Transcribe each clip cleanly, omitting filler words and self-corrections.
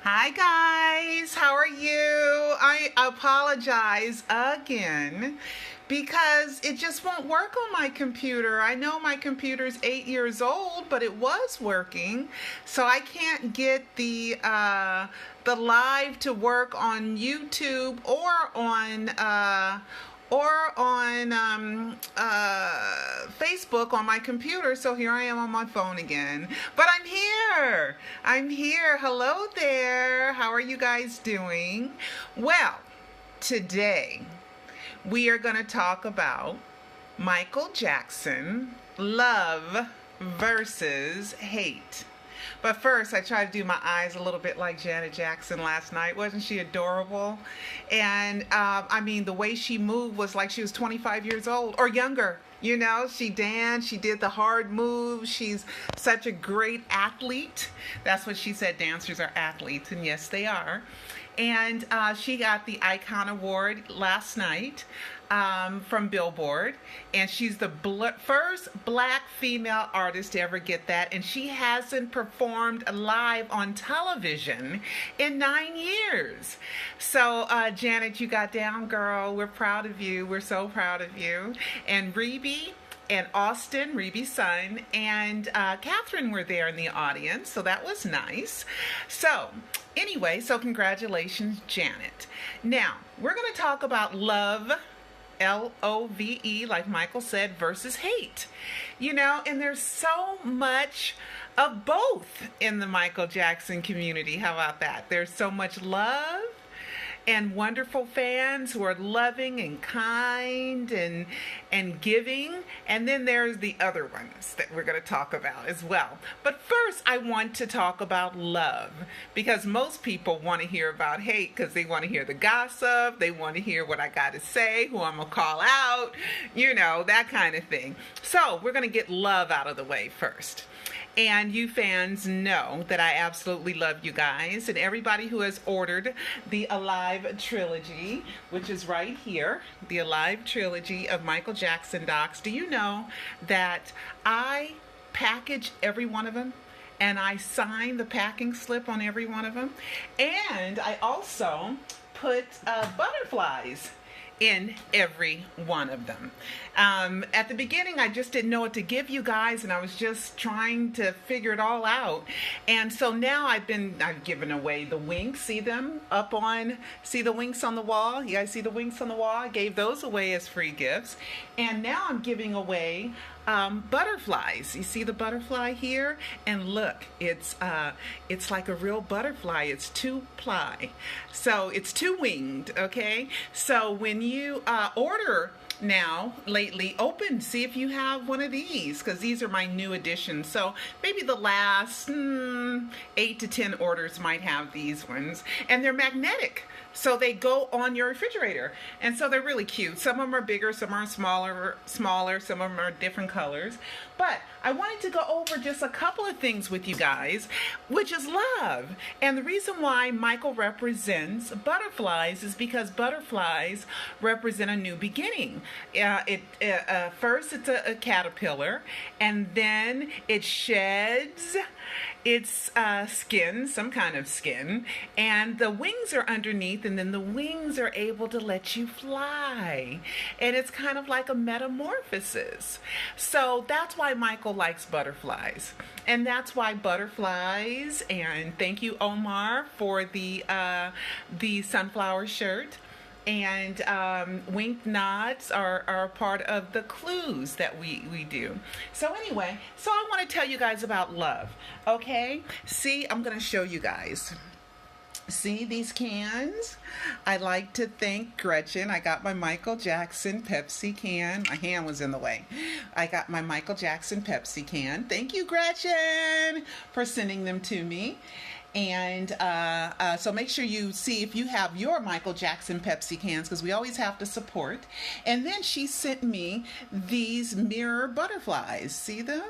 Hi guys, how are you? I apologize again because it just won't work on my computer. I know my computer's 8 years old, but it was working, so I can't get the live to work on YouTube or on Facebook on my computer. So here I am on my phone again, but I'm here. Hello there. How are you guys doing? Well, today we are going to talk about Michael Jackson, love versus hate. But first, I tried to do my eyes a little bit like Janet Jackson last night. Wasn't she adorable? And I mean, the way she moved was like she was 25 years old or younger. You know, she danced, she did the hard moves. She's such a great athlete. That's what she said, dancers are athletes, and yes, they are. And she got the Icon Award last night from Billboard, and she's the first black female artist to ever get that, and she hasn't performed live on television in 9 years. So Janet, you got down, girl. We're proud of you. We're so proud of you. And Rebe and Austin, Rebe's son, and Catherine were there in the audience, so that was nice. So anyway, so congratulations, Janet. Now, we're going to talk about love, L-O-V-E, like Michael said, versus hate. You know, and there's so much of both in the Michael Jackson community. How about that? There's so much love and wonderful fans who are loving and kind and giving. And then there's the other ones that we're going to talk about as well. But first, I want to talk about love, because most people want to hear about hate because they want to hear the gossip. They want to hear what I got to say, who I'm going to call out, you know, that kind of thing. So we're going to get love out of the way first. And you fans know that I absolutely love you guys, and everybody who has ordered the Alive trilogy, which is right here, the Alive trilogy of Michael Jackson docs. Do you know that I package every one of them, and I sign the packing slip on every one of them, and I also put butterflies in every one of them. At the beginning, I just didn't know what to give you guys, and I was just trying to figure it all out. And so now I've given away the winks. See them up on, see the winks on the wall? You guys see the winks on the wall? I gave those away as free gifts. And now I'm giving away butterflies. You see the butterfly here? And look, it's like a real butterfly. It's 2-ply. So it's 2-winged, okay? So when you order now, lately, see if you have one of these, because these are my new additions. So maybe the last 8 to 10 orders might have these ones. And they're magnetic, so they go on your refrigerator. And so they're really cute. Some of them are bigger, some are smaller, some of them are different colors. But I wanted to go over just a couple of things with you guys, which is love. And the reason why Michael represents butterflies is because butterflies represent a new beginning. First, it's a caterpillar, and then it sheds its skin, some kind of skin, and the wings are underneath, and then the wings are able to let you fly. And it's kind of like a metamorphosis. So that's why Michael likes butterflies. And that's why butterflies, and thank you, Omar, for the sunflower shirt. And wink nods are part of the clues that we do. So anyway, so I want to tell you guys about love, okay? See, I'm going to show you guys. See these cans? I'd like to thank Gretchen. I got my Michael Jackson Pepsi can. My hand was in the way. I got my Michael Jackson Pepsi can. Thank you, Gretchen, for sending them to me. And so make sure you see if you have your Michael Jackson Pepsi cans, because we always have to support. And then she sent me these mirror butterflies. See them?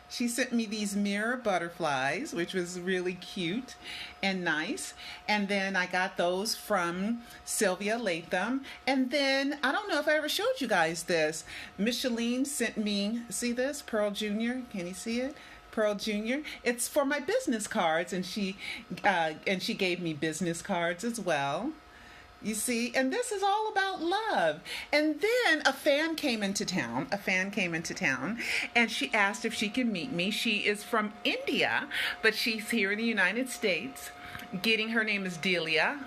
She sent me these mirror butterflies, which was really cute and nice. And then I got those from Sylvia Latham. And then, I don't know if I ever showed you guys this. Micheline sent me, see this? Pearl Jr., can you see it? Pearl Jr. It's for my business cards, and she gave me business cards as well. You see, and this is all about love. And then a fan came into town. And she asked if she can meet me. She is from India, but she's here in the United States. Her name is Delia.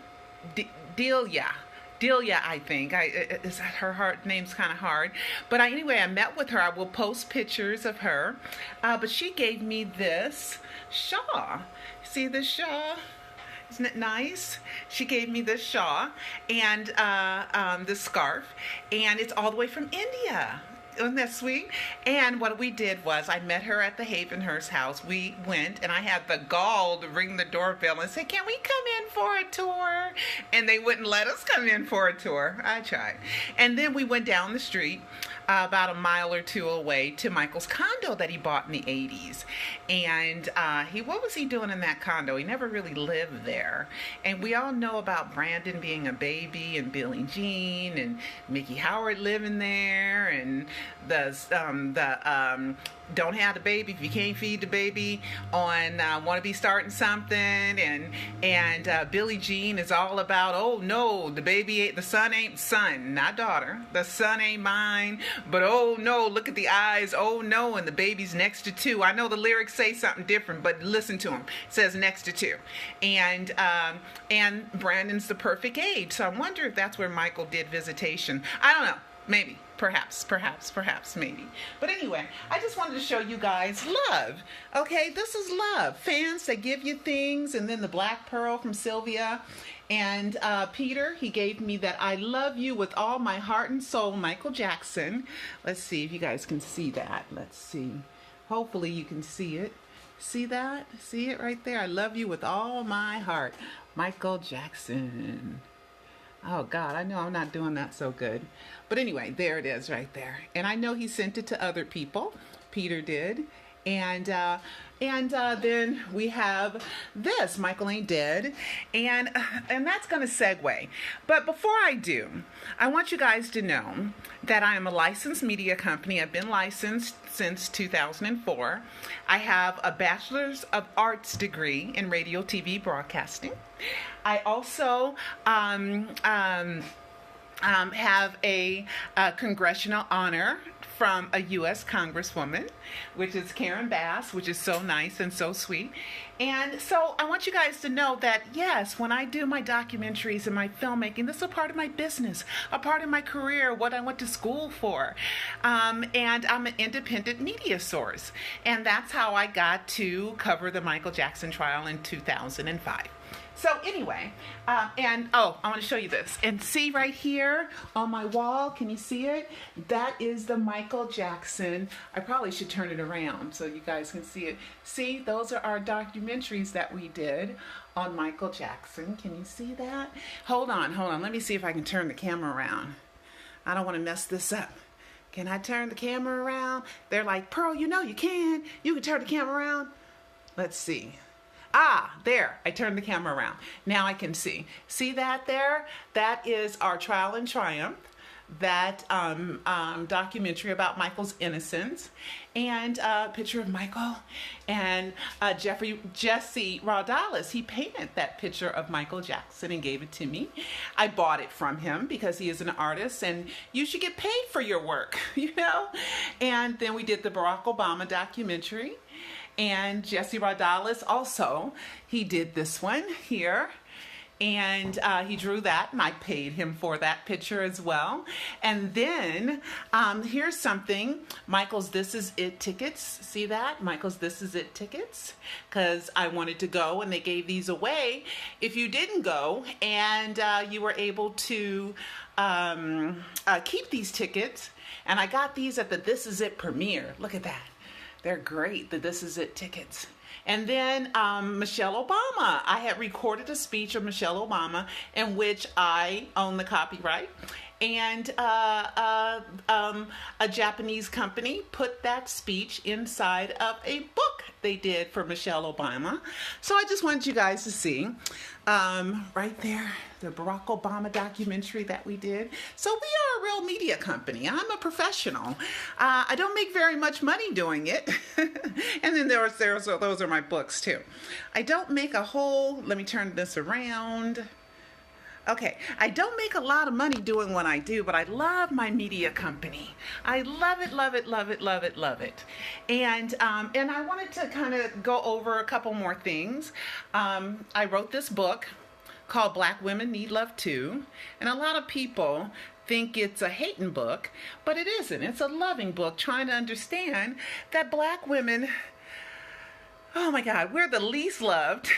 Delia, I think. Her name's kind of hard. But anyway, I met with her. I will post pictures of her. But she gave me this shawl. See this shawl? Isn't it nice? She gave me this shawl and this scarf, and it's all the way from India. Isn't that sweet? And what we did was I met her at the Havenhurst house. We went, and I had the gall to ring the doorbell and say, "Can we come in for a tour?" And they wouldn't let us come in for a tour. I tried. And then we went down the street about a mile or two away to Michael's condo that he bought in the 80s. And what was he doing in that condo? He never really lived there. And we all know about Brandon being a baby, and Billie Jean and Mickey Howard living there, and the don't have the baby if you can't feed the baby on want to be starting something, and Billie Jean is all about, oh no, the son ain't son, not daughter, the son ain't mine, but oh no, look at the eyes, oh no, and the baby's next to two. I know the lyrics say something different, but listen to them. It says next to two, and Brandon's the perfect age. So I wonder if that's where Michael did visitation. I don't know. Maybe, perhaps, maybe. But anyway, I just wanted to show you guys love. Okay, this is love. Fans that give you things, and then the black pearl from Sylvia. And Peter, he gave me that I love you with all my heart and soul, Michael Jackson. Let's see if you guys can see that. Let's see. Hopefully you can see it. See that? See it right there? I love you with all my heart, Michael Jackson. Oh, God, I know I'm not doing that so good. But anyway, there it is right there. And I know he sent it to other people. Peter did. And then we have this, Michael Ain't Dead. And that's going to segue. But before I do, I want you guys to know that I am a licensed media company. I've been licensed since 2004. I have a Bachelor's of Arts degree in radio, TV, broadcasting. I also have a congressional honor from a U.S. Congresswoman, which is Karen Bass, which is so nice and so sweet. And so I want you guys to know that, yes, when I do my documentaries and my filmmaking, this is a part of my business, a part of my career, what I went to school for. And I'm an independent media source. And that's how I got to cover the Michael Jackson trial in 2005. So anyway, I want to show you this. And see right here on my wall, can you see it? That is the Michael Jackson. I probably should turn it around so you guys can see it. See, those are our documentaries that we did on Michael Jackson. Can you see that? Hold on. Let me see if I can turn the camera around. I don't want to mess this up. Can I turn the camera around? They're like, Pearl, you know you can. You can turn the camera around. Let's see. There, I turned the camera around. Now I can see. See that there? That is our Trial and Triumph, that documentary about Michael's innocence, and a picture of Michael and Jesse Radalis. He painted that picture of Michael Jackson and gave it to me. I bought it from him because he is an artist, and you should get paid for your work, you know? And then we did the Barack Obama documentary. And Jesse Radalis also, he did this one here, and he drew that, and I paid him for that picture as well. And then here's something, Michael's This Is It tickets. See that? Michael's This Is It tickets, because I wanted to go, and they gave these away if you didn't go, and you were able to keep these tickets. And I got these at the This Is It premiere. Look at that. They're great, the This Is It tickets. And then Michelle Obama. I had recorded a speech of Michelle Obama in which I own the copyright. and a Japanese company put that speech inside of a book they did for Michelle Obama. So I just wanted you guys to see right there, the Barack Obama documentary that we did. So we are a real media company. I'm a professional. I don't make very much money doing it. And then those are my books too. I don't make a whole, let me turn this around. Okay, I don't make a lot of money doing what I do, but I love my media company. I love it, love it, love it, love it, love it. And I wanted to kind of go over a couple more things. I wrote this book called Black Women Need Love Too, and a lot of people think it's a hating book, but it isn't. It's a loving book trying to understand that Black women, oh my God, we're the least loved,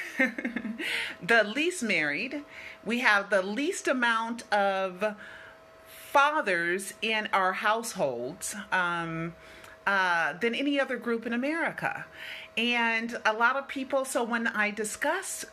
the least married. We have the least amount of fathers in our households than any other group in America. And a lot of people, so when I discuss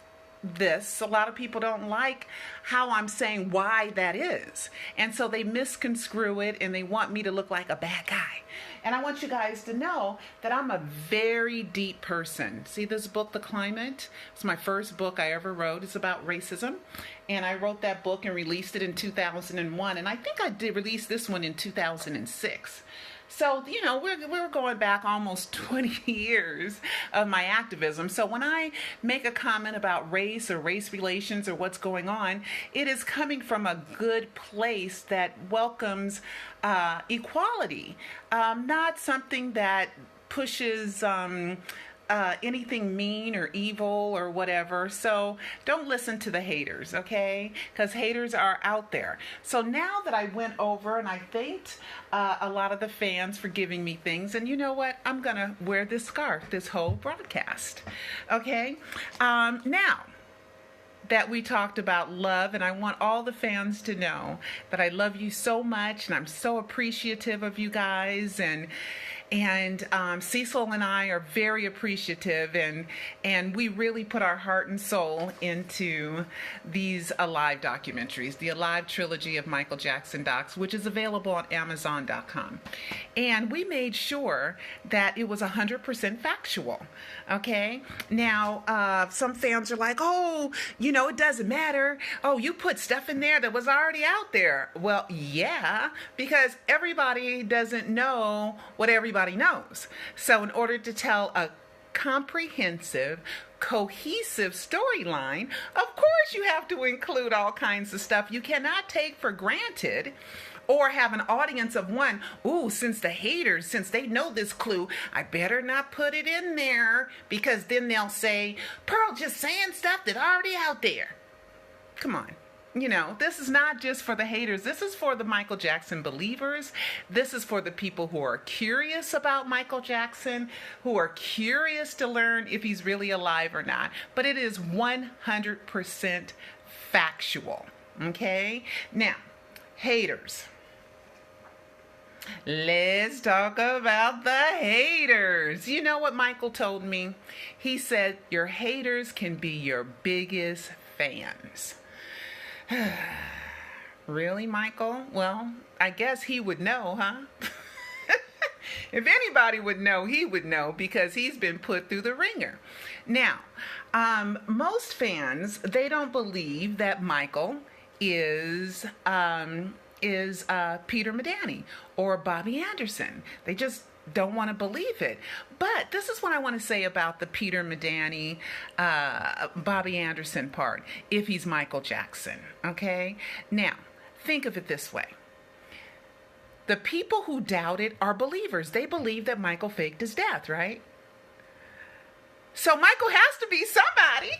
this, a lot of people don't like how I'm saying why that is. And so they misconstrue it and they want me to look like a bad guy. And I want you guys to know that I'm a very deep person. See this book, The Climate? It's my first book I ever wrote. It's about racism. And I wrote that book and released it in 2001. And I think I did release this one in 2006. So, you know, we're going back almost 20 years of my activism. So when I make a comment about race or race relations or what's going on, it is coming from a good place that welcomes equality, not something that pushes anything mean or evil or whatever. So don't listen to the haters, okay? Because haters are out there. So now that I went over and I thanked a lot of the fans for giving me things, and you know what? I'm going to wear this scarf this whole broadcast, okay? Now that we talked about love, and I want all the fans to know that I love you so much, and I'm so appreciative of you guys, and Cecil and I are very appreciative, and we really put our heart and soul into these Alive documentaries, the Alive trilogy of Michael Jackson docs, which is available on Amazon.com. And we made sure that it was 100% factual, okay? Now, some fans are like, oh, you know, it doesn't matter. Oh, you put stuff in there that was already out there. Well, yeah, because everybody doesn't know what everybody knows. So in order to tell a comprehensive, cohesive storyline, of course you have to include all kinds of stuff you cannot take for granted, or have an audience of one. Ooh, since they know this clue, I better not put it in there, because then they'll say, Pearl just saying stuff that's already out there. Come on. You know, this is not just for the haters. This is for the Michael Jackson believers. This is for the people who are curious about Michael Jackson, who are curious to learn if he's really alive or not. But it is 100% factual. Okay? Now, haters. Let's talk about the haters. You know what Michael told me? He said, your haters can be your biggest fans. Really, Michael? Well, I guess he would know, huh? If anybody would know, he would know, because he's been put through the ringer. Now, most fans, they don't believe that Michael is Peter Medani or Bobby Anderson. They just don't want to believe it. But this is what I want to say about the Peter Medani, Bobby Anderson part, if he's Michael Jackson, okay? Now, think of it this way. The people who doubt it are believers. They believe that Michael faked his death, right? So Michael has to be somebody.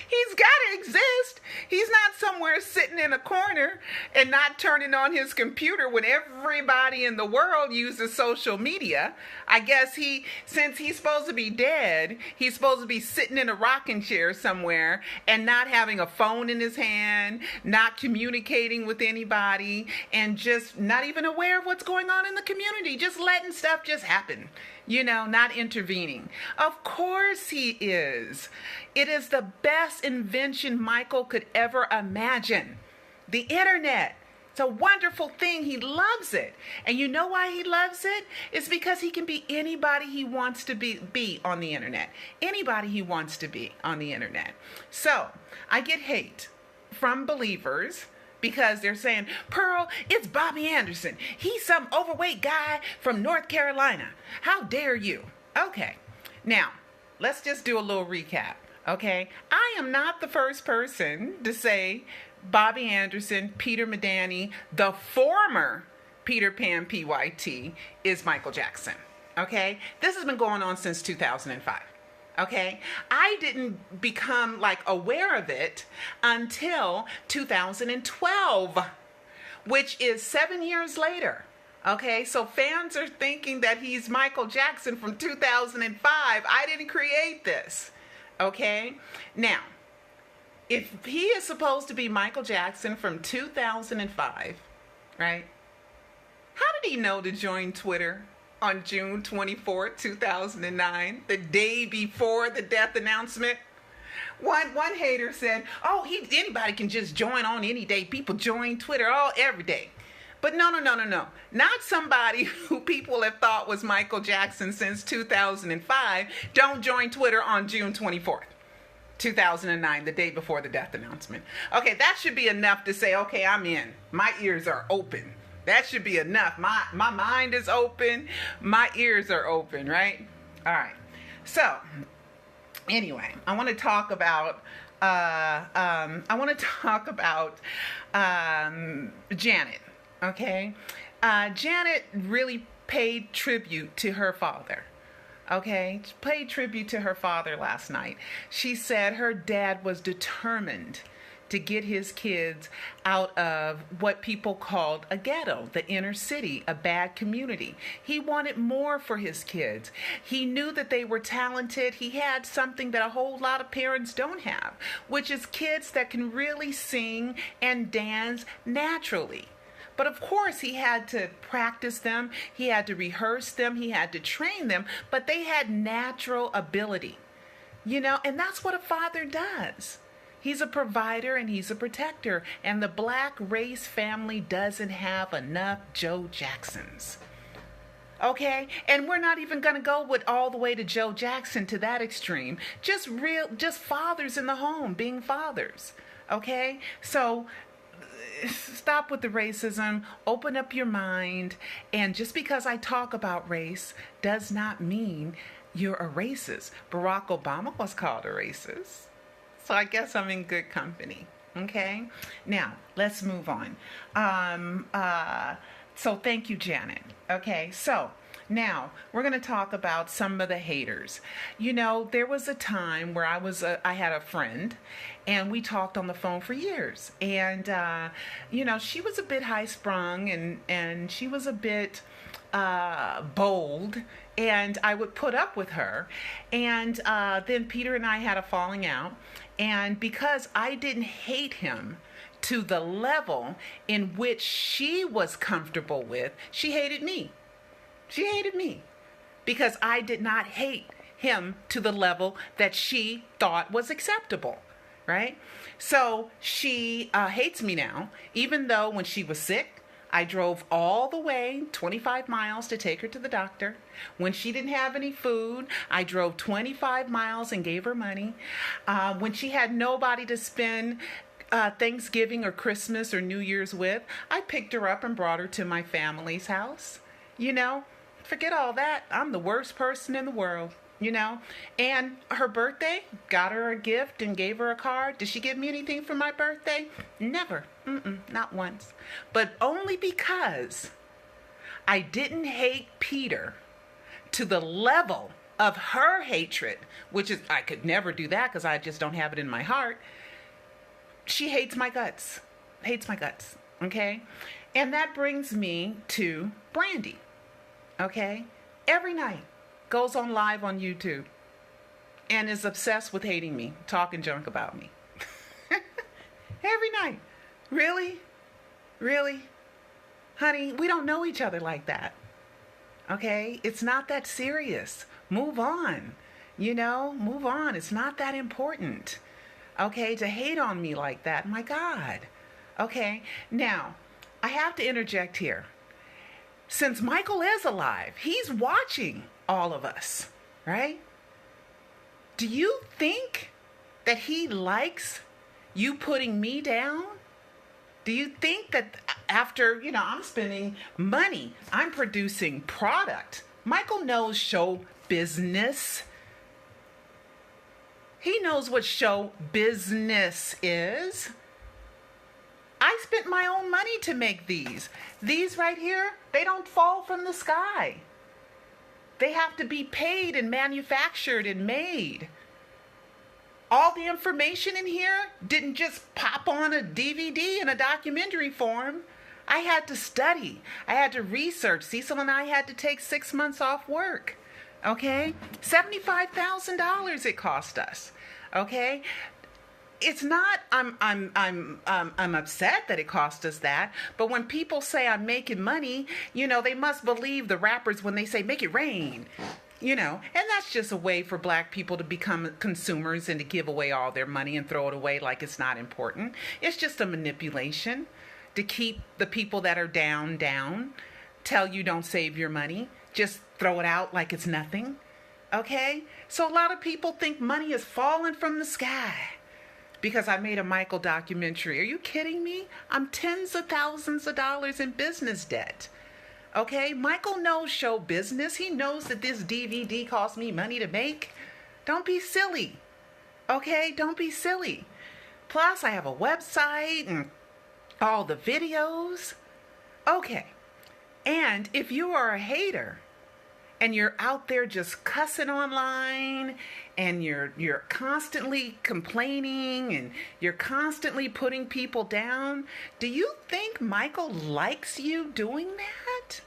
He's got to exist. He's not somewhere sitting in a corner and not turning on his computer when everybody in the world uses social media. I guess since he's supposed to be dead, he's supposed to be sitting in a rocking chair somewhere and not having a phone in his hand, not communicating with anybody, and just not even aware of what's going on in the community, just letting stuff just happen. You know, not intervening. Of course he is. It is the best invention Michael could ever imagine. The internet. It's a wonderful thing. He loves it. And you know why he loves it? It's because he can be anybody he wants to be on the internet. Anybody he wants to be on the internet. So I get hate from believers because they're saying, Pearl, it's Bobby Anderson. He's some overweight guy from North Carolina. How dare you? Okay. Now, let's just do a little recap. Okay. I am not the first person to say Bobby Anderson, Peter Medani, the former Peter Pan PYT, is Michael Jackson. Okay? This has been going on since 2005. Okay? I didn't become aware of it until 2012, which is 7 years later. Okay? So fans are thinking that he's Michael Jackson from 2005. I didn't create this. Okay? Now, if he is supposed to be Michael Jackson from 2005, right? How did he know to join Twitter on June 24, 2009, the day before the death announcement? One hater said, oh, anybody can just join on any day. People join Twitter every day. But no. Not somebody who people have thought was Michael Jackson since 2005. Don't join Twitter on June 24th. 2009, the day before the death announcement. Okay, that should be enough to say, okay, I'm in. My ears are open. That should be enough. My mind is open. My ears are open, right? All right. So, anyway, I want to talk about Janet. Okay, Janet really paid tribute to her father. Okay, she paid tribute to her father last night. She said her dad was determined to get his kids out of what people called a ghetto, the inner city, a bad community. He wanted more for his kids. He knew that they were talented. He had something that a whole lot of parents don't have, which is kids that can really sing and dance naturally. But of course, he had to practice them, he had to rehearse them, he had to train them, but they had natural ability, and that's what a father does. He's a provider and he's a protector, and the black race family doesn't have enough Joe Jacksons. Okay, and we're not even going to go with all the way to Joe Jackson to that extreme. Just fathers in the home being fathers. Okay, so stop with the racism, open up your mind, and just because I talk about race does not mean you're a racist. Barack Obama was called a racist, so I guess I'm in good company. Okay, now let's move on. So thank you, Janet. Okay, so now we're going to talk about some of the haters. There was a time where I had a friend, and we talked on the phone for years. And, she was a bit high-sprung, and she was a bit bold, and I would put up with her. And then Peter and I had a falling out. And because I didn't hate him to the level in which she was comfortable with, she hated me. She hated me because I did not hate him to the level that she thought was acceptable, right? So she hates me now, even though when she was sick, I drove all the way 25 miles to take her to the doctor. When she didn't have any food, I drove 25 miles and gave her money. When she had nobody to spend Thanksgiving or Christmas or New Year's with, I picked her up and brought her to my family's house. Forget all that. I'm the worst person in the world, And her birthday, got her a gift and gave her a card. Did she give me anything for my birthday? Never. Not once. But only because I didn't hate Peter to the level of her hatred, which is, I could never do that because I just don't have it in my heart. She hates my guts. Hates my guts. Okay? And that brings me to Brandy. Okay? Every night goes on live on YouTube and is obsessed with hating me, talking junk about me. Every night. Really? Really? Honey, we don't know each other like that. Okay? It's not that serious. Move on. Move on. It's not that important. Okay? To hate on me like that. My God. Okay? Now, I have to interject here. Since Michael is alive, he's watching all of us, right? Do you think that he likes you putting me down? Do you think that after, I'm spending money, I'm producing product? Michael knows show business. He knows what show business is. I spent my own money to make these. These right here, they don't fall from the sky. They have to be paid and manufactured and made. All the information in here didn't just pop on a DVD in a documentary form. I had to study. I had to research. Cecil and I had to take 6 months off work. Okay? $75,000 it cost us. Okay? It's not, I'm upset that it cost us that, but when people say I'm making money, they must believe the rappers when they say make it rain. And that's just a way for black people to become consumers and to give away all their money and throw it away like it's not important. It's just a manipulation to keep the people that are down, tell you don't save your money, just throw it out like it's nothing. Okay? So a lot of people think money is falling from the sky because I made a Michael documentary. Are you kidding me? I'm tens of thousands of dollars in business debt. Okay, Michael knows show business. He knows that this DVD cost me money to make. Don't be silly. Okay, don't be silly. Plus, I have a website and all the videos. Okay, and if you are a hater and you're out there just cussing online and you're constantly complaining and you're constantly putting people down, do you think Michael likes you doing that?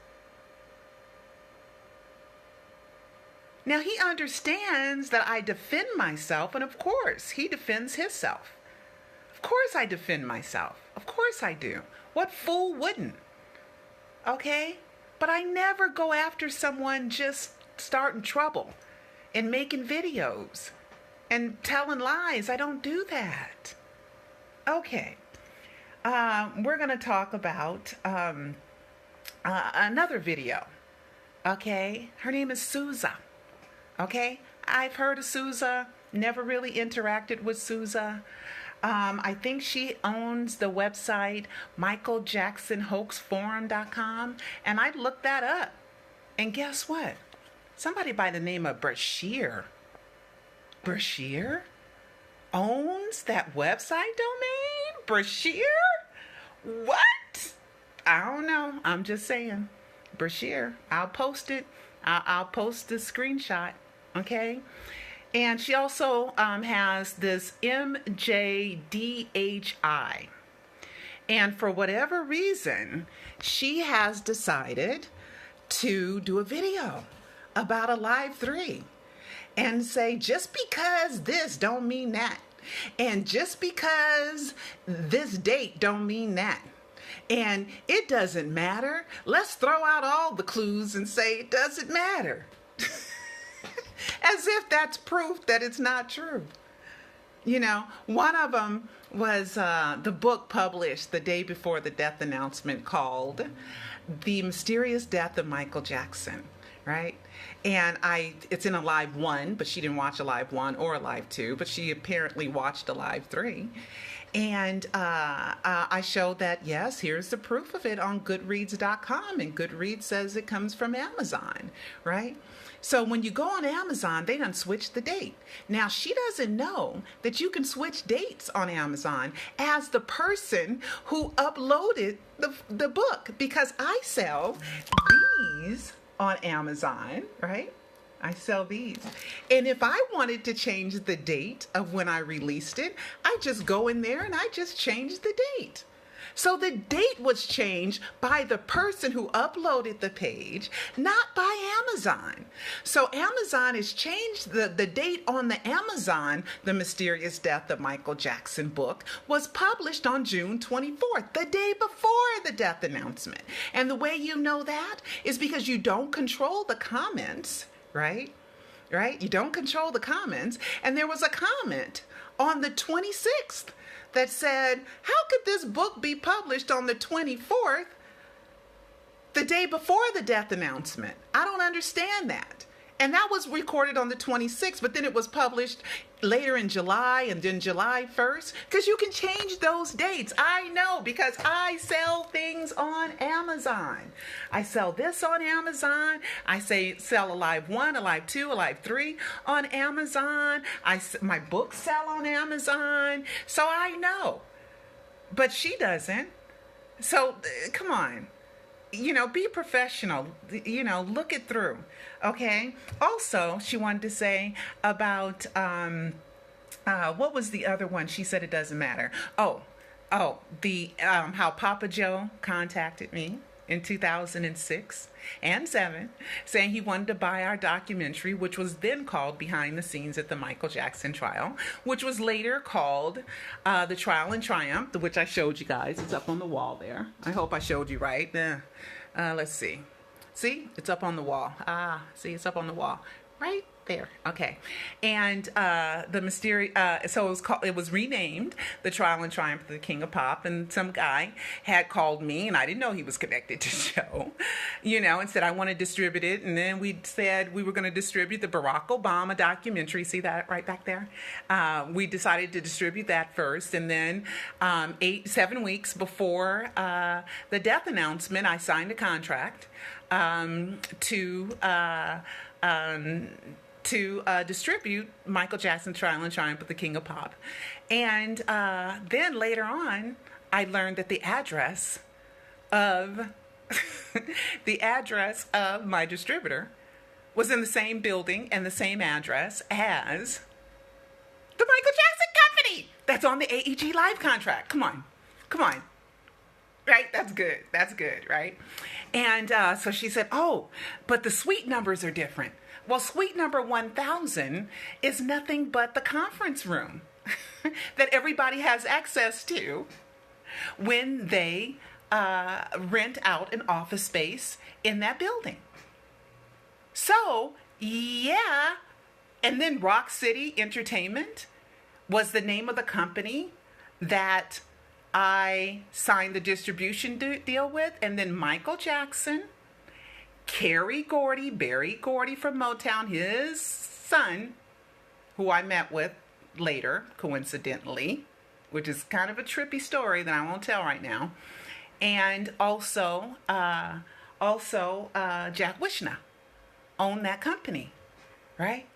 Now, he understands that I defend myself, and of course, he defends himself. Of course I defend myself. Of course I do. What fool wouldn't? Okay? But I never go after someone just starting trouble and making videos and telling lies. I don't do that. Okay. We're going to talk about another video. Okay? Her name is Sousa. Okay? I've heard of Sousa. Never really interacted with Sousa. I think she owns the website michaeljacksonhoaxforum.com, and I looked that up. And guess what? Somebody by the name of Brashear owns that website domain? Brashear? What? I don't know. I'm just saying. Brashear. I'll post it. I'll post the screenshot. Okay? And she also has this MJDHI. And for whatever reason, she has decided to do a video about a Live 3 and say, just because this don't mean that. And just because this date don't mean that. And it doesn't matter. Let's throw out all the clues and say it doesn't matter. As if that's proof that it's not true. One of them was the book published the day before the death announcement called The Mysterious Death of Michael Jackson, right? And it's in a Live 1, but she didn't watch a Live 1 or a Live 2, but she apparently watched a Live 3. And I showed that, yes, here's the proof of it on Goodreads.com, and Goodreads says it comes from Amazon, right? So when you go on Amazon, they done switched the date. Now, she doesn't know that you can switch dates on Amazon as the person who uploaded the book, because I sell these on Amazon, right? I sell these. And if I wanted to change the date of when I released it, I just go in there and I just change the date. So the date was changed by the person who uploaded the page, not by Amazon. So Amazon has changed the date on the Amazon. The Mysterious Death of Michael Jackson book was published on June 24th, the day before the death announcement. And the way you know that is because you don't control the comments, right? You don't control the comments. And there was a comment on the 26th that said, how could this book be published on the 24th, the day before the death announcement? I don't understand that. And that was recorded on the 26th, but then it was published later in July and then July 1st, because you can change those dates. I know, because I sell things on Amazon. I sell this on Amazon. I sell Alive 1, Alive 2, Alive 3 on Amazon. My books sell on Amazon. So I know, but she doesn't. So come on. Be professional, look it through. Okay. Also, she wanted to say about, what was the other one? She said it doesn't matter. How Papa Joe contacted me in 2006 and 7, saying he wanted to buy our documentary, which was then called Behind the Scenes at the Michael Jackson Trial, which was later called The Trial and Triumph, which I showed you guys. It's up on the wall there. I hope I showed you right. Let's see. See, it's up on the wall. See, it's up on the wall. Right there. Okay. And the mysterious, so it was renamed The Trial and Triumph of the King of Pop. And some guy had called me, and I didn't know he was connected to the show, and said, I want to distribute it. And then we said we were going to distribute the Barack Obama documentary. See that right back there? We decided to distribute that first. And then 7 weeks before the death announcement, I signed a contract to distribute Michael Jackson's Trial and Triumph of the King of Pop. And then later on, I learned that the address of my distributor was in the same building and the same address as the Michael Jackson Company that's on the AEG Live contract. Come on. Right? That's good, right? And so she said, but the suite numbers are different. Well, suite number 1000 is nothing but the conference room that everybody has access to when they rent out an office space in that building. So, yeah. And then Rock City Entertainment was the name of the company that I signed the distribution deal with. And then Michael Jackson, Barry Gordy from Motown, his son, who I met with later, coincidentally, which is kind of a trippy story that I won't tell right now. And also Jack Wishna owned that company, right?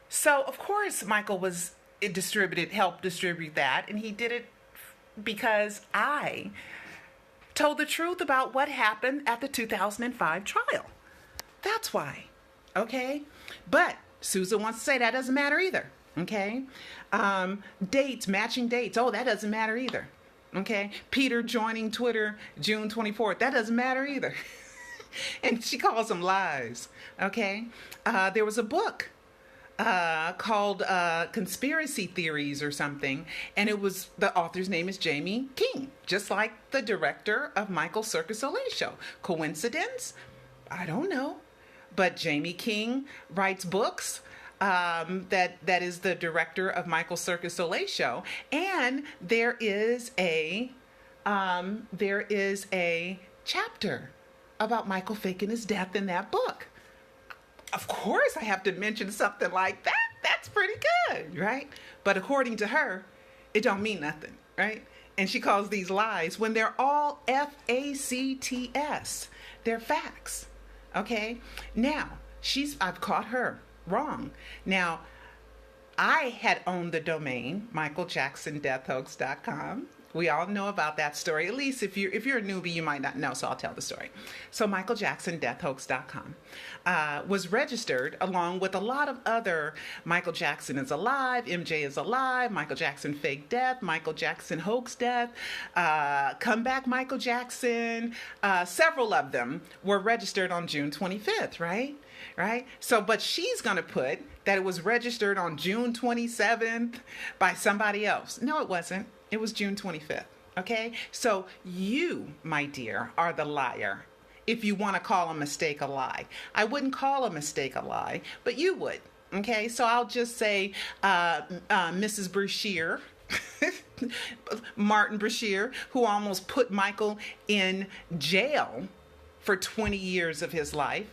So, of course, Michael helped distribute that, and he did it because I told the truth about what happened at the 2005 trial. That's why, okay? But Susan wants to say that doesn't matter either, okay? Dates, matching dates, that doesn't matter either, okay? Peter joining Twitter June 24th, that doesn't matter either. And she calls them lies, okay? There was a book called Conspiracy Theories or something, and the author's name is Jamie King, just like the director of Michael's Circus Soleil show. Coincidence? I don't know. But Jamie King writes books that is the director of Michael's Circus Soleil show, and there is a chapter about Michael faking his death in that book. Of course, I have to mention something like that. That's pretty good, right? But according to her, it don't mean nothing, right? And she calls these lies when they're all facts. They're facts, okay? Now, I've caught her wrong. Now, I had owned the domain, michaeljacksondeathhoax.com. We all know about that story. At least if you're a newbie, you might not know, so I'll tell the story. So michaeljacksondeathhoax.com was registered along with a lot of other Michael Jackson is alive, MJ is alive, Michael Jackson fake death, Michael Jackson hoax death, comeback Michael Jackson. Several of them were registered on June 25th, right? So, but she's going to put that it was registered on June 27th by somebody else. No, it wasn't. It was June 25th, okay? So you, my dear, are the liar if you want to call a mistake a lie. I wouldn't call a mistake a lie, but you would, Okay, so I'll just say Mrs. Brashear, Martin Brashear, who almost put Michael in jail for 20 years of his life.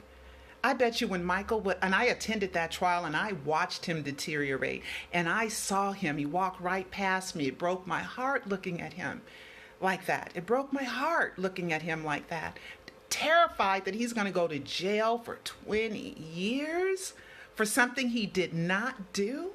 I bet you when and I attended that trial and I watched him deteriorate and I saw him, he walked right past me. It broke my heart looking at him like that. It broke my heart looking at him like that. Terrified that he's going to go to jail for 20 years for something he did not do.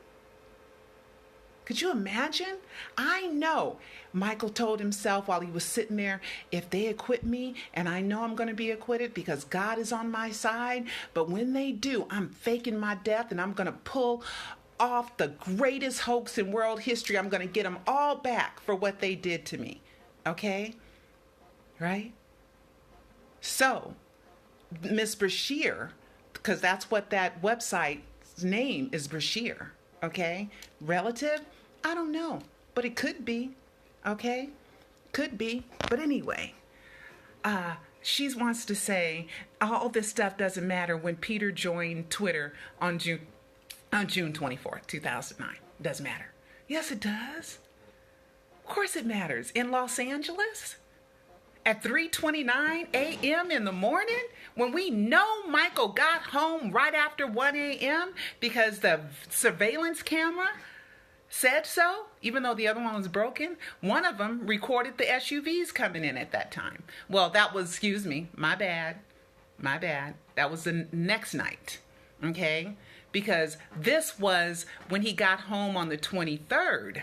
Could you imagine? I know Michael told himself while he was sitting there, if they acquit me, and I know I'm going to be acquitted because God is on my side, but when they do, I'm faking my death and I'm going to pull off the greatest hoax in world history. I'm going to get them all back for what they did to me. Okay? Right? So, Miss Brashear, because that's what that website's name is, Brashear. Okay? Relative? I don't know, but it could be. Okay? Could be. But anyway, she wants to say all this stuff doesn't matter when Peter joined Twitter on June 24th, 2009. Doesn't matter. Yes, it does. Of course it matters. In Los Angeles? At 3:29 a.m. in the morning, when we know Michael got home right after 1 a.m. because the surveillance camera said so, even though the other one was broken. One of them recorded the SUVs coming in at that time. Well, that was, my bad. That was the next night, okay? Because this was when he got home on the 23rd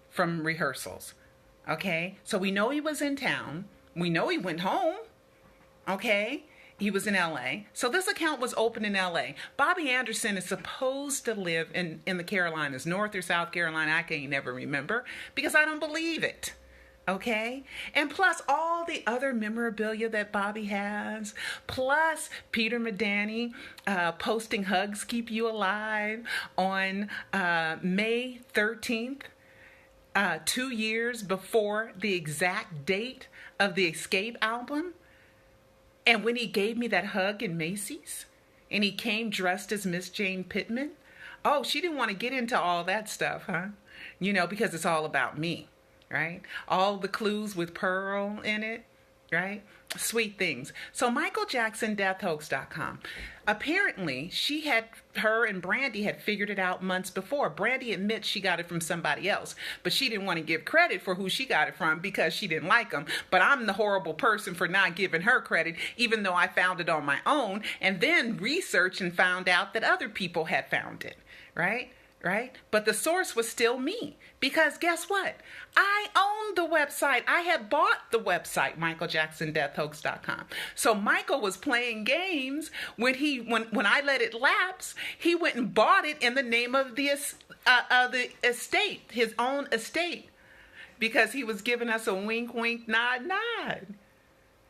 from rehearsals. Okay, so we know he was in town. We know he went home. Okay, he was in LA. So this account was open in LA. Bobby Anderson is supposed to live in the Carolinas, North or South Carolina. I can't never remember because I don't believe it. Okay, and plus all the other memorabilia that Bobby has, plus Peter Medani posting Hugs Keep You Alive on May 13th. 2 years before the exact date of the Escape album. And when he gave me that hug in Macy's and he came dressed as Miss Jane Pittman. Oh, she didn't want to get into all that stuff, huh? Because it's all about me, right? All the clues with Pearl in it, right? Sweet things. So MichaelJacksonDeathHoax.com. Apparently, her and Brandy had figured it out months before. Brandy admits she got it from somebody else, but she didn't want to give credit for who she got it from because she didn't like them. But I'm the horrible person for not giving her credit, even though I found it on my own and then researched and found out that other people had found it, right? But the source was still me because guess what? I owned the website. I had bought the website, MichaelJacksonDeathHoax.com. So Michael was playing games when I let it lapse. He went and bought it in the name of the estate, his own estate, because he was giving us a wink, wink, nod, nod.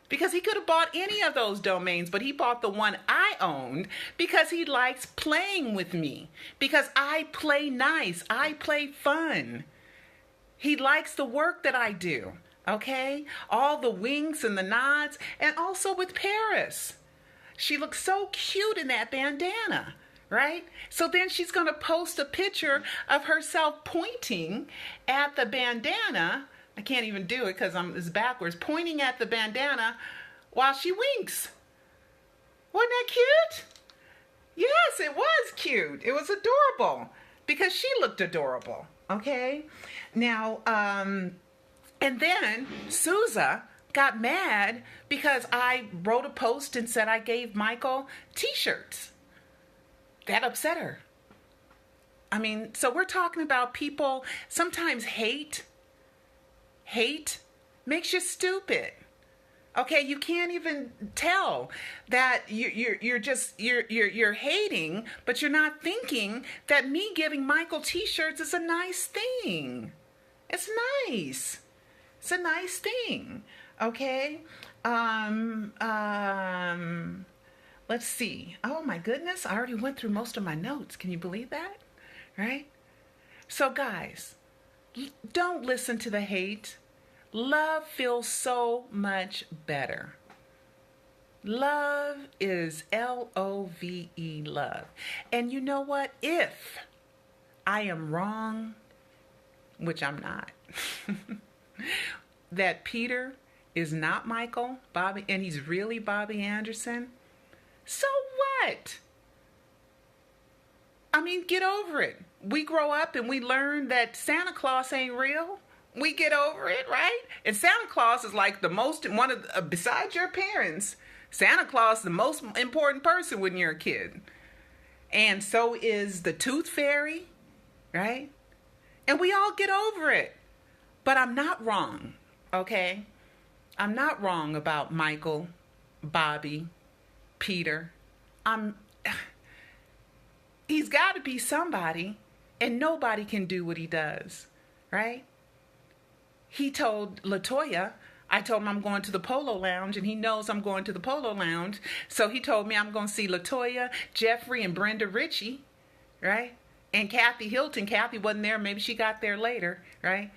Because he could have bought any of those domains, but he bought the one I owned because he likes playing with me. Because I play nice. I play fun. He likes the work that I do. Okay? All the winks and the nods. And also with Paris. She looks so cute in that bandana. Right? So then she's going to post a picture of herself pointing at the bandana. I can't even do it because it's backwards. Pointing at the bandana while she winks. Wasn't that cute? Yes, it was cute. It was adorable because she looked adorable. Okay? Now, and then Sousa got mad because I wrote a post and said I gave Michael t-shirts. That upset her. I mean, so we're talking about people sometimes hate makes you stupid. Okay, you can't even tell that you're hating, but you're not thinking that me giving Michael t-shirts is a nice thing. It's nice. It's a nice thing. Okay. Let's see. Oh my goodness, I already went through most of my notes. Can you believe that? Right? So guys, don't listen to the hate. Love feels so much better. Love is L-O-V-E, love. And you know what? If I am wrong, which I'm not, that Peter is not Michael, Bobby, and he's really Bobby Anderson, so what? I mean, get over it. We grow up and we learn that Santa Claus ain't real. We get over it, right? And Santa Claus is like the most, besides your parents, Santa Claus is the most important person when you're a kid. And so is the Tooth Fairy, right? And we all get over it. But I'm not wrong, okay? I'm not wrong about Michael, Bobby, Peter. He's got to be somebody, and nobody can do what he does, right? He told LaToya, I told him I'm going to the Polo Lounge, and he knows I'm going to the Polo Lounge. So he told me I'm going to see LaToya, Jeffrey, and Brenda Ritchie, right? And Kathy Hilton. Kathy wasn't there. Maybe she got there later, right?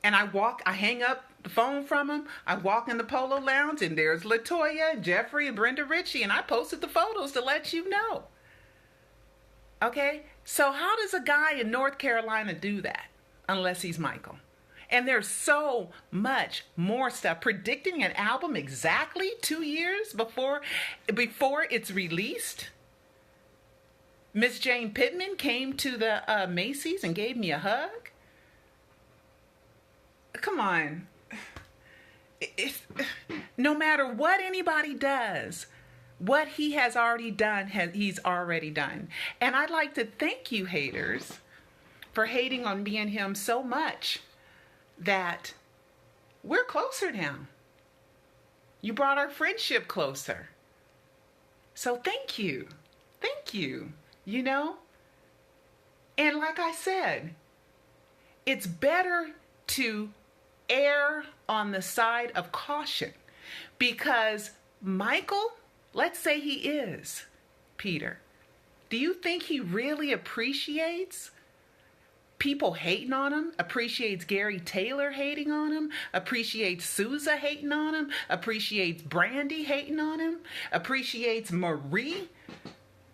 And I hang up the phone from him. I walk in the Polo Lounge, and there's LaToya, Jeffrey, and Brenda Ritchie, and I posted the photos to let you know. Okay? So how does a guy in North Carolina do that unless he's Michael? And there's so much more stuff. Predicting an album exactly 2 years before it's released. Miss Jane Pittman came to the Macy's and gave me a hug. Come on. No matter what anybody does, what he has already done, he's already done. And I'd like to thank you, haters, for hating on me and him so much that we're closer now. You brought our friendship closer. So thank you. Thank you. You know? And like I said, it's better to err on the side of caution, because Michael, let's say he is Peter. Do you think he really appreciates people hating on him? Appreciates Gary Taylor hating on him? Appreciates Sousa hating on him? Appreciates Brandy hating on him? Appreciates Marie?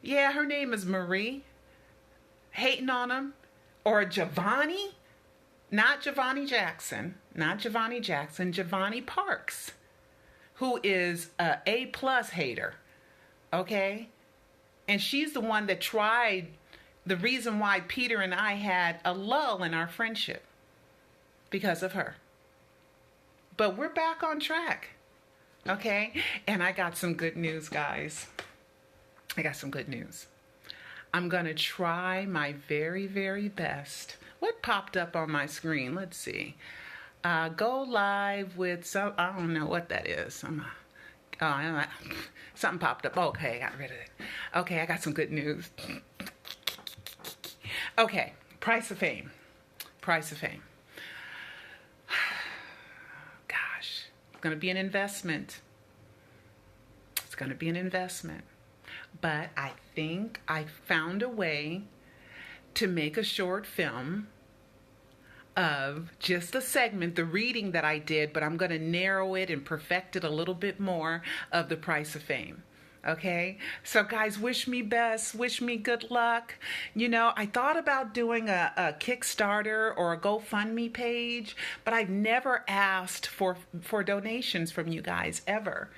Yeah, her name is Marie. Hating on him? Or Giovanni? Not Giovanni Jackson. Not Giovanni Jackson. Giovanni Parks, who is a A+ hater. Okay? And she's the one that tried, the reason why Peter and I had a lull in our friendship, because of her. But we're back on track. Okay? And I got some good news, guys. I got some good news. I'm going to try my very, very best. What popped up on my screen? Let's see. Go live with some, I don't know what that is. Something popped up. Okay, I got rid of it. Okay, I got some good news. Okay, price of fame. Price of fame. Gosh, it's going to be an investment. It's going to be an investment. But I think I found a way to make a short film of just a segment, the reading that I did, but I'm going to narrow it and perfect it a little bit more, of the price of fame. Okay? So guys, wish me best. Wish me good luck. You know, I thought about doing a Kickstarter or a GoFundMe page, but I've never asked for donations from you guys, ever.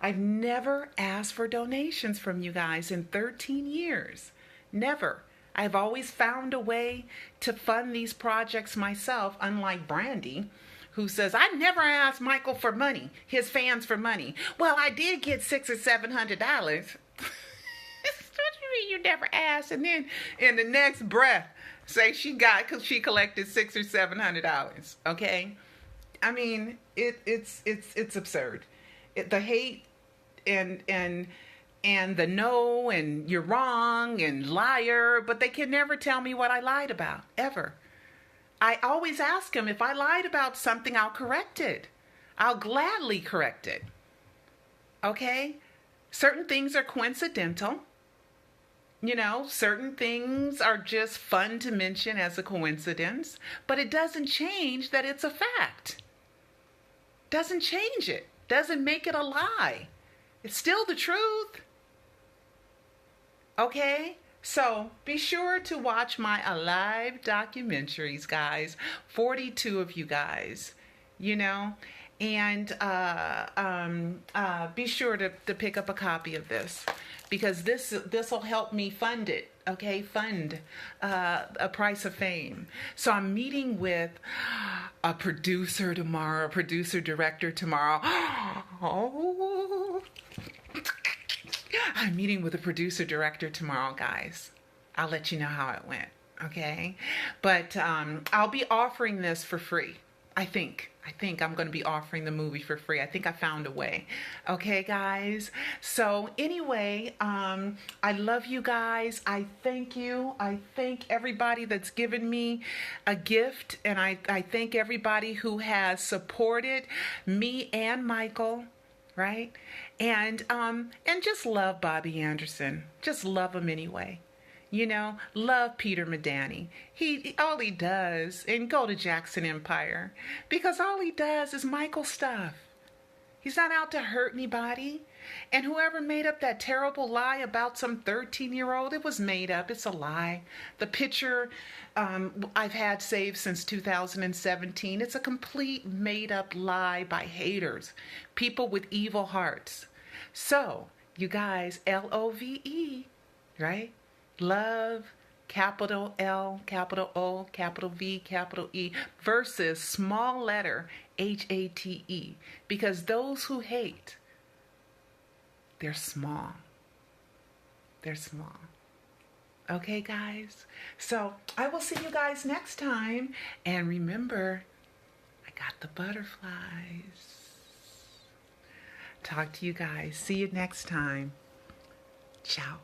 I've never asked for donations from you guys in 13 years. Never. I've always found a way to fund these projects myself, unlike Brandy, who says, I never asked Michael for money, his fans for money. Well, I did get $600 or $700. What you mean you never asked? And then in the next breath, say she got, because she collected $600 or $700. Okay? I mean, it's absurd. The hate and the no, and you're wrong, and liar, but they can never tell me what I lied about, ever. I always ask them, if I lied about something, I'll correct it. I'll gladly correct it. Okay? Certain things are coincidental. You know, certain things are just fun to mention as a coincidence, but it doesn't change that it's a fact. Doesn't change it. Doesn't make it a lie. It's still the truth. Okay? So be sure to watch my Alive documentaries, guys. 42 of you guys, and be sure to pick up a copy of this, because this will help me fund it. Okay, fund A Price of Fame. So I'm meeting with a producer tomorrow, a producer director tomorrow. Oh, I'm meeting with a producer director tomorrow, guys. I'll let you know how it went. Okay, but I'll be offering this for free. I think I'm going to be offering the movie for free. I think I found a way. Okay, guys. So anyway, I love you guys. I thank you. I thank everybody that's given me a gift, and I thank everybody who has supported me and Michael, right? And just love Bobby Anderson. Just love him anyway. Love Peter Medani. He all he does, and go to Jackson Empire, because all he does is Michael stuff. He's not out to hurt anybody. And whoever made up that terrible lie about some 13-year-old, it was made up. It's a lie. The picture I've had saved since 2017. It's a complete made up lie by haters, people with evil hearts. So, you guys, L-O-V-E, right? Love, capital L, capital O, capital V, capital E, versus small letter H-A-T-E. Because those who hate, they're small. They're small. Okay, guys? So I will see you guys next time. And remember, I got the butterflies. Talk to you guys. See you next time. Ciao.